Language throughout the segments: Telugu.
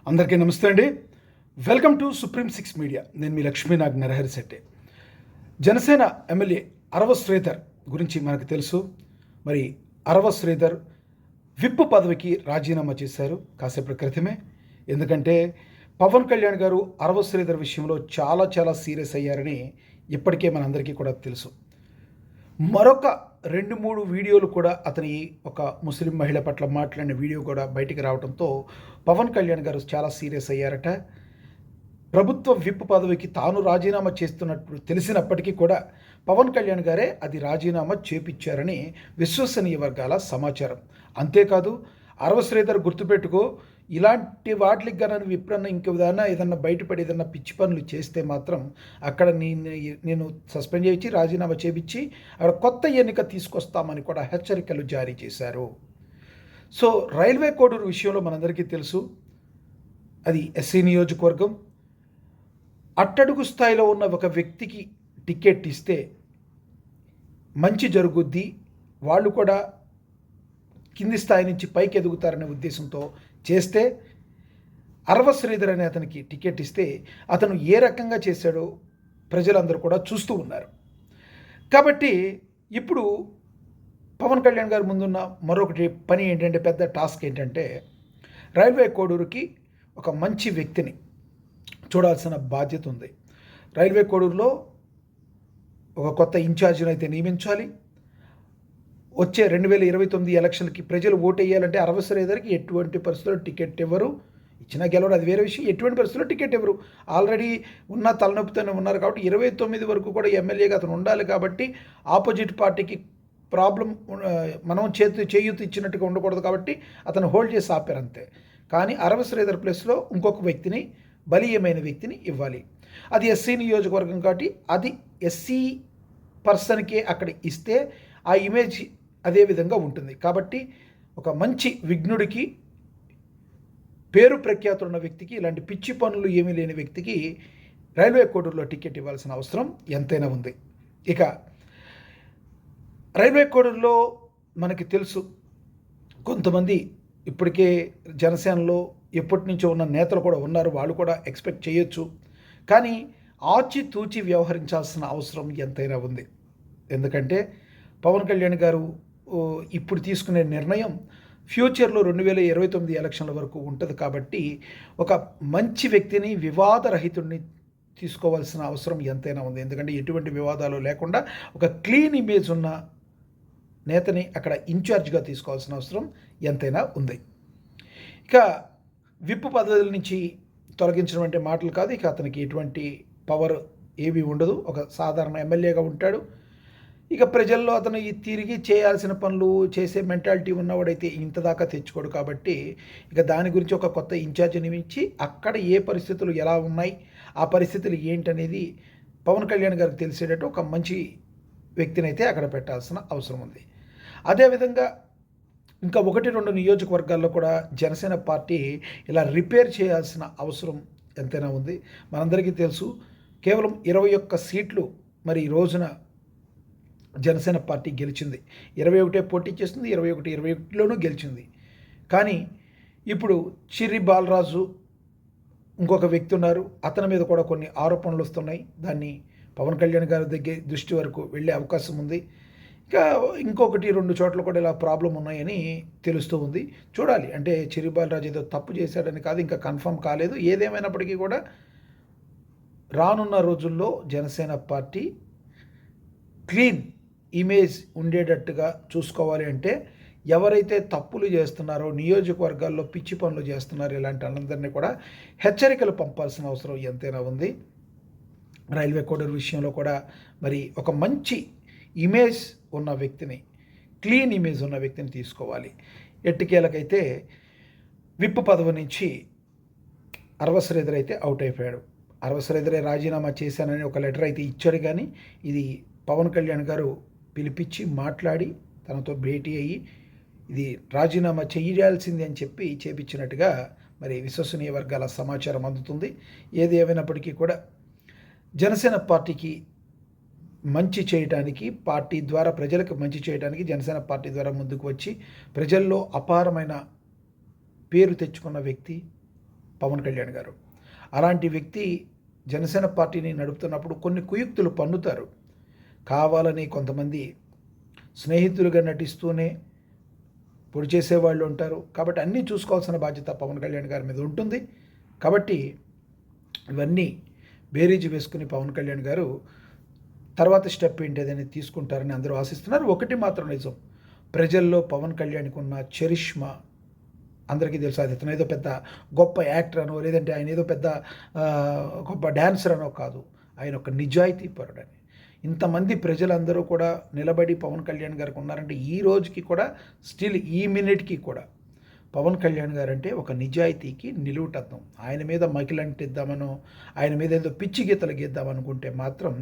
అందరికీ నమస్తే అండి. Welcome to supreme six media. నేను మీ లక్ష్మీనాగ్ నరహరి శెట్టి. జనసేన ఎమ్మెల్యే అరవ శ్రీధర్ గురించి మనకు తెలుసు. మరి అరవ శ్రీధర్ విప్ పదవికి రాజీనామా చేశారు కాసేపటి క్రితమే. ఎందుకంటే పవన్ కళ్యాణ్ గారు అరవ శ్రీధర్ విషయంలో చాలా సీరియస్ అయ్యారని ఇప్పటికే మనందరికీ కూడా తెలుసు. మరొక 2-3 వీడియోలు కూడా అతని ఒక ముస్లిం మహిళ పట్ల మాట్లాడిన వీడియో కూడా బయటికి రావడంతో పవన్ కళ్యాణ్ గారు చాలా సీరియస్ అయ్యారట. ప్రభుత్వ విప్ పదవికి తాను రాజీనామా చేస్తున్నట్టు తెలిసినప్పటికీ కూడా పవన్ కళ్యాణ్ గారే అది రాజీనామా చేపించారని విశ్వసనీయ వర్గాల సమాచారం. అంతేకాదు అరవ శ్రీధర్ గుర్తుపెట్టుకో, ఇలాంటి వాటికి గన నువ్వు ఎప్పుడన్నా ఇంకేదైనా ఏదన్నా బయటపడి ఏదన్నా పిచ్చి పనులు చేస్తే మాత్రం అక్కడ నేను సస్పెండ్ చేయించి రాజీనామా చేపించి అక్కడ కొత్త ఎన్నిక తీసుకొస్తామని కూడా హెచ్చరికలు జారీ చేశారు. సో రైల్వే కోడూరు విషయంలో మనందరికీ తెలుసు, అది ఎస్సీ నియోజకవర్గం. అట్టడుగు స్థాయిలో ఉన్న ఒక వ్యక్తికి టికెట్ ఇస్తే మంచి జరుగుద్ది, వాళ్ళు కూడా కింది స్థాయి నుంచి పైకి ఎదుగుతారనే ఉద్దేశంతో చేస్తే అరవ శ్రీధర్ అనే అతనికి టికెట్ ఇస్తే అతను ఏ రకంగా చేశాడో ప్రజలందరూ కూడా చూస్తూ ఉన్నారు. కాబట్టి ఇప్పుడు పవన్ కళ్యాణ్ గారి ముందున్న మరొకటి పని ఏంటంటే, పెద్ద టాస్క్ ఏంటంటే, రైల్వే కోడూరుకి ఒక మంచి వ్యక్తిని చూడాల్సిన బాధ్యత ఉంది. రైల్వే కోడూరులో ఒక కొత్త ఇన్ఛార్జిని అయితే నియమించాలి. వచ్చే 2029 ఎలక్షన్కి ప్రజలు ఓటు వేయాలంటే అరవ శ్రీధర్కి ఎటువంటి పరిస్థితుల్లో టికెట్ ఇవ్వరు. ఇచ్చినా గెలవడం అది వేరే విషయం. ఎటువంటి పరిస్థితుల్లో టికెట్ ఇవ్వరు. ఆల్రెడీ ఉన్న తలనొప్పితోనే ఉన్నారు కాబట్టి 29 వరకు కూడా ఎమ్మెల్యేగా అతను ఉండాలి. కాబట్టి ఆపోజిట్ పార్టీకి ప్రాబ్లం మనం చేయూత ఇచ్చినట్టుగా ఉండకూడదు కాబట్టి అతను హోల్డ్ చేసి ఆపారు అంతే. కానీ అరవ శ్రీధర్ ప్లేస్లో ఇంకొక వ్యక్తిని, బలీయమైన వ్యక్తిని ఇవ్వాలి. అది ఎస్సీ నియోజకవర్గం కాబట్టి అది ఎస్సీ పర్సన్కే అక్కడ ఇస్తే ఆ ఇమేజ్ అదే విధంగా ఉంటుంది. కాబట్టి ఒక మంచి విఘ్నుడికి, పేరు ప్రఖ్యాతులు ఉన్న వ్యక్తికి, ఇలాంటి పిచ్చి పనులు ఏమీ లేని వ్యక్తికి రైల్వే కోడూరులో టికెట్ ఇవ్వాల్సిన అవసరం ఎంతైనా ఉంది. ఇక రైల్వే కోడూరులో మనకి తెలుసు, కొంతమంది ఇప్పటికే జనసేనలో ఎప్పటి నుంచో ఉన్న నేతలు కూడా ఉన్నారు, వాళ్ళు కూడా ఎక్స్పెక్ట్ చేయొచ్చు. కానీ ఆచితూచి వ్యవహరించాల్సిన అవసరం ఎంతైనా ఉంది. ఎందుకంటే పవన్ కళ్యాణ్ గారు ఇప్పుడు తీసుకునే నిర్ణయం ఫ్యూచర్లో 2029 ఎలక్షన్ల వరకు ఉంటుంది. కాబట్టి ఒక మంచి వ్యక్తిని, వివాదరహితుడిని తీసుకోవాల్సిన అవసరం ఎంతైనా ఉంది. ఎందుకంటే ఎటువంటి వివాదాలు లేకుండా ఒక క్లీన్ ఇమేజ్ ఉన్న నేతని అక్కడ ఇన్ఛార్జ్గా తీసుకోవాల్సిన అవసరం ఎంతైనా ఉంది. ఇక విప్ పదవుల నుంచి తొలగించడం అంటే మాటలు కాదు. ఇక అతనికి ఎటువంటి పవర్ ఏమీ ఉండదు, ఒక సాధారణ ఎమ్మెల్యేగా ఉంటాడు. ఇక ప్రజల్లో అతను తిరిగి చేయాల్సిన పనులు చేసే మెంటాలిటీ ఉన్నవాడైతే ఇంత దాకా తెచ్చుకోడు. కాబట్టి ఇక దాని గురించి ఒక కొత్త ఇన్ఛార్జ్ నియమించి అక్కడ ఏ పరిస్థితులు ఎలా ఉన్నాయి, ఆ పరిస్థితులు ఏంటనేది పవన్ కళ్యాణ్ గారికి తెలిసేటట్టు ఒక మంచి వ్యక్తిని అయితే అక్కడ పెట్టాల్సిన అవసరం ఉంది. అదేవిధంగా ఇంకా 1-2 నియోజకవర్గాల్లో కూడా జనసేన పార్టీ ఇలా రిపేర్ చేయాల్సిన అవసరం ఎంతైనా ఉంది. మనందరికీ తెలుసు, కేవలం 21 సీట్లు మరి ఈ రోజున జనసేన పార్టీ గెలిచింది. 21 పోటీ చేస్తుంది, 21లోనూ గెలిచింది. కానీ ఇప్పుడు చిర్రి బాలరాజు ఇంకొక వ్యక్తి ఉన్నారు, అతని మీద కూడా కొన్ని ఆరోపణలు వస్తున్నాయి. దాన్ని పవన్ కళ్యాణ్ గారి దృష్టి వరకు వెళ్ళే అవకాశం ఉంది. ఇంకా 1-2 చోట్ల కూడా ఇలా ప్రాబ్లం ఉన్నాయని తెలుస్తూ ఉంది. చూడాలి. అంటే చిర్రి బాలరాజు ఏదో తప్పు చేశాడని కాదు, ఇంకా కన్ఫర్మ్ కాలేదు. ఏదేమైనప్పటికీ కూడా రానున్న రోజుల్లో జనసేన పార్టీ క్లీన్ ఇమేజ్ ఉండేటట్టుగా చూసుకోవాలి. అంటే ఎవరైతే తప్పులు చేస్తున్నారో, నియోజకవర్గాల్లో పిచ్చి పనులు చేస్తున్నారో, ఇలాంటి వాళ్ళందరినీ కూడా హెచ్చరికలు పంపాల్సిన అవసరం ఎంతైనా ఉంది. రైల్వే కోడూరు విషయంలో కూడా మరి ఒక మంచి ఇమేజ్ ఉన్న వ్యక్తిని, క్లీన్ ఇమేజ్ ఉన్న వ్యక్తిని తీసుకోవాలి. ఎట్టికేలకైతే విప్ పదవి నుంచి అరవ శ్రీధర్ అయితే అవుట్ అయిపోయాడు. అరవ శ్రీధరే రాజీనామా చేశానని ఒక లెటర్ అయితే ఇచ్చాడు. కానీ ఇది పవన్ కళ్యాణ్ గారు పిలిపించి మాట్లాడి తనతో భేటీ అయ్యి ఇది రాజీనామా చేయాల్సింది అని చెప్పి చేపించినట్టుగా మరి విశ్వసనీయ వర్గాల సమాచారం అందుతుంది. ఏది ఏమైనప్పటికీ కూడా జనసేన పార్టీకి మంచి చేయడానికి, పార్టీ ద్వారా ప్రజలకు మంచి చేయడానికి జనసేన పార్టీ ద్వారా ముందుకు వచ్చి ప్రజల్లో అపారమైన పేరు తెచ్చుకున్న వ్యక్తి పవన్ కళ్యాణ్ గారు. అలాంటి వ్యక్తి జనసేన పార్టీని నడుపుతున్నప్పుడు కొన్ని కుయుక్తులు పన్నుతారు. కావాలని కొంతమంది స్నేహితులుగా నటిస్తూనే పొడి చేసేవాళ్ళు ఉంటారు. కాబట్టి అన్నీ చూసుకోవాల్సిన బాధ్యత పవన్ కళ్యాణ్ గారి మీద ఉంటుంది. కాబట్టి ఇవన్నీ బేరీజు వేసుకుని పవన్ కళ్యాణ్ గారు తర్వాత స్టెప్ ఏంటిదని తీసుకుంటారని అందరూ ఆశిస్తున్నారు. ఒకటి మాత్రం నిజం, ప్రజల్లో పవన్ కళ్యాణ్కి ఉన్న చరిష్మా అందరికీ తెలుసు. అది అతను ఏదో పెద్ద గొప్ప యాక్టర్ అనో లేదంటే ఆయన ఏదో పెద్ద గొప్ప డ్యాన్సర్ అనో కాదు, ఆయన ఒక నిజాయితీ పరుడని. ఇంతమంది ప్రజలందరూ కూడా నిలబడి పవన్ కళ్యాణ్ గారికి ఉన్నారంటే ఈ రోజుకి కూడా స్టిల్ ఈ మినిట్కి కూడా పవన్ కళ్యాణ్ గారు అంటే ఒక నిజాయితీకి నిలువుటద్దం. ఆయన మీద మకిలంటిద్దామనో ఆయన మీద ఏదో పిచ్చి గీతలు గీద్దామనుకుంటే మాత్రం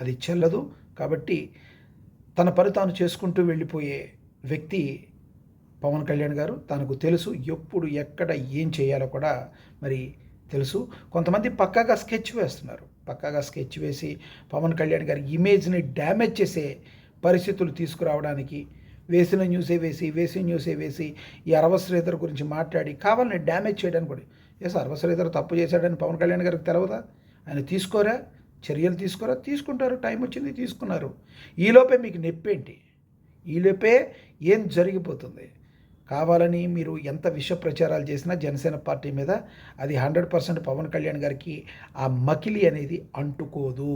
అది చెల్లదు. కాబట్టి తన పని తాను చేసుకుంటూ వెళ్ళిపోయే వ్యక్తి పవన్ కళ్యాణ్ గారు. తనకు తెలుసు ఎప్పుడు ఎక్కడ ఏం చేయాలో కూడా మరి తెలుసు. కొంతమంది పక్కాగా స్కెచ్ వేస్తున్నారు. పక్కాగా స్కెచ్ వేసి పవన్ కళ్యాణ్ గారి ఇమేజ్ని డ్యామేజ్ చేసే పరిస్థితులు తీసుకురావడానికి వేసిన న్యూసే వేసి ఈ అరవ శ్రీధర్ గురించి మాట్లాడి కావాలని డ్యామేజ్ చేయడానికి కూడా. అరవ శ్రీధర్ తప్పు చేశాడని పవన్ కళ్యాణ్ గారికి తెలవదా? ఆయన తీసుకోరా? చర్యలు తీసుకుంటారు. టైం వచ్చింది, తీసుకున్నారు. ఈలోపే మీకు నొప్పేంటి? ఈలోపే ఏం జరిగిపోతుంది? కావాలని మీరు ఎంత విష ప్రచారాలు చేసినా జనసేన పార్టీ మీద అది 100% పవన్ కళ్యాణ్ గారికి ఆ మకిలి అనేది అంటుకోదు.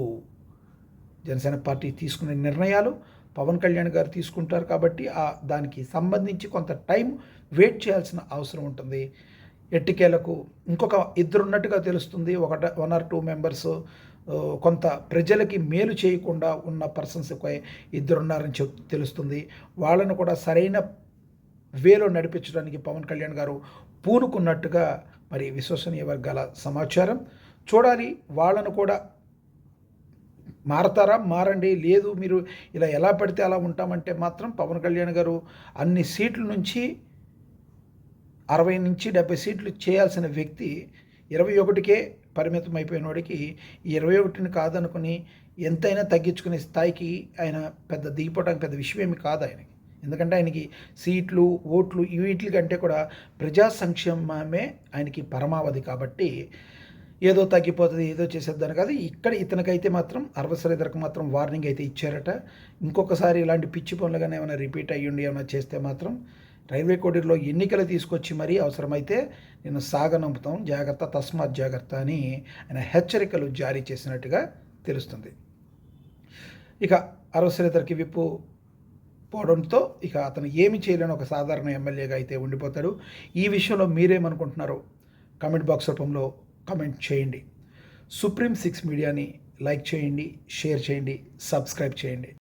జనసేన పార్టీ తీసుకునే నిర్ణయాలు పవన్ కళ్యాణ్ గారు తీసుకుంటారు. కాబట్టి దానికి సంబంధించి కొంత టైం వెయిట్ చేయాల్సిన అవసరం ఉంటుంది. ఎట్టికేలకు ఇంకొక ఇద్దరు ఉన్నట్టుగా తెలుస్తుంది. 1 or 2 మెంబర్స్ కొంత ప్రజలకి మేలు చేయకుండా ఉన్న పర్సన్స్ ఇద్దరున్నారని తెలుస్తుంది. వాళ్ళను కూడా సరైన వేలో నడిపించడానికి పవన్ కళ్యాణ్ గారు పూనుకున్నట్టుగా మరి విశ్వసనీయ వర్గాల సమాచారం. చూడాలి, వాళ్ళను కూడా మారతారా? మారండి. లేదు మీరు ఇలా ఎలా పడితే అలా ఉంటామంటే మాత్రం పవన్ కళ్యాణ్ గారు అన్ని సీట్ల నుంచి 60 నుంచి 70 సీట్లు చేయాల్సిన వ్యక్తి 21కే పరిమితం అయిపోయిన వాడికి 21ని కాదనుకుని ఎంతైనా తగ్గించుకునే స్థాయికి ఆయన దిగిపోవడానికి పెద్ద విషయమేమి కాదు ఆయనకి. ఎందుకంటే ఆయనకి సీట్లు, ఓట్లు వీటికంటే కూడా ప్రజా సంక్షేమమే ఆయనకి పరమావధి. కాబట్టి ఏదో తగ్గిపోతుంది, ఏదో చేసేద్దాను కాదు. ఇక్కడ ఇతనికైతే మాత్రం అరవ శ్రీధర్కి మాత్రం వార్నింగ్ అయితే ఇచ్చారట. ఇంకొకసారి ఇలాంటి పిచ్చి పనులు కానీ ఏమైనా రిపీట్ అయ్యుండి ఏమైనా చేస్తే మాత్రం రైల్వే కోడూరులో ఎన్నికలు తీసుకొచ్చి మరీ అవసరమైతే నేను సాగనంపుతాం, జాగ్రత్త, తస్మాత్ జాగ్రత్త అని ఆయన హెచ్చరికలు జారీ చేసినట్టుగా తెలుస్తుంది. ఇక అరవ శ్రీధర్కి విప్పు పోవడంతో ఇక అతను ఏమి చేయలేని ఒక సాధారణ ఎమ్మెల్యేగా అయితే ఉండిపోతాడు. ఈ విషయంలో మీరేమనుకుంటున్నారో కామెంట్ బాక్స్ రూపంలో కామెంట్ చేయండి. సుప్రీం 6 మీడియాని లైక్ చేయండి, షేర్ చేయండి, సబ్స్క్రైబ్ చేయండి.